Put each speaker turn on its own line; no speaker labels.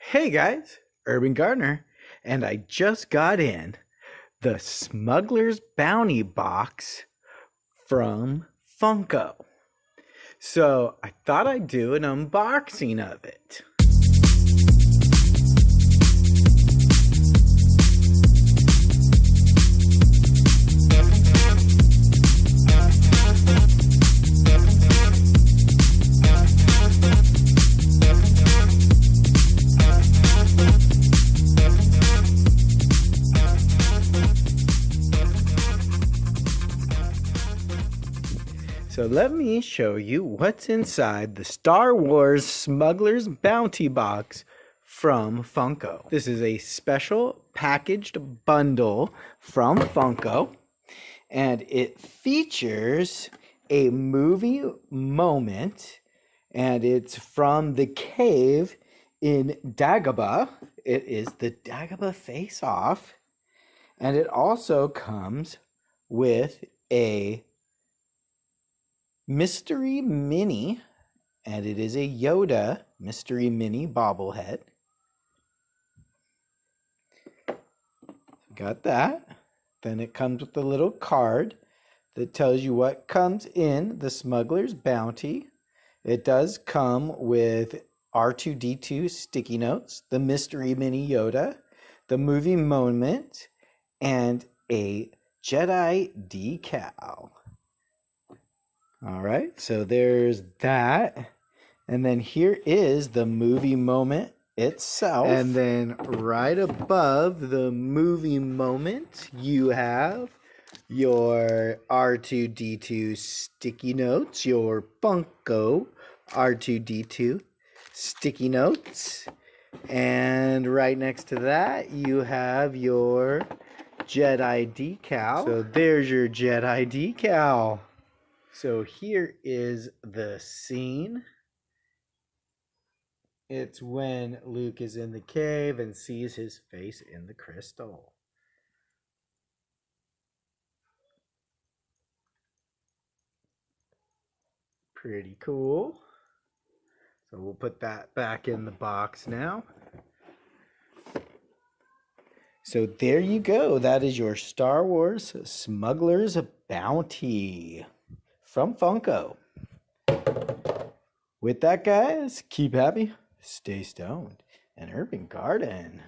Hey guys, Urban Gardener, and I just got in the Smuggler's Bounty box from Funko. So I thought I'd do an unboxing of it. So let me show you what's inside the Star Wars Smuggler's Bounty box from Funko. This is a special packaged bundle from Funko, and it features a movie moment, and it's from the cave in Dagobah. It is the Dagobah face-off, and it also comes with a mystery mini, and it is a Yoda mystery mini bobblehead. Got that. Then it comes with a little card that tells you what comes in the Smuggler's Bounty. It does come with R2-D2 sticky notes, the mystery mini Yoda, the movie moment, and a Jedi decal. All right, so there's that. And then here is the movie moment itself. And then right above the movie moment, you have your R2-D2 sticky notes, your Funko R2-D2 sticky notes. And right next to that, you have your Jedi decal. So there's your Jedi decal. So here is the scene. It's when Luke is in the cave and sees his face in the crystal. Pretty cool. So we'll put that back in the box now. So there you go. That is your Star Wars Smuggler's Bounty from Funko. With that, guys, keep happy, stay stoned, and urban garden.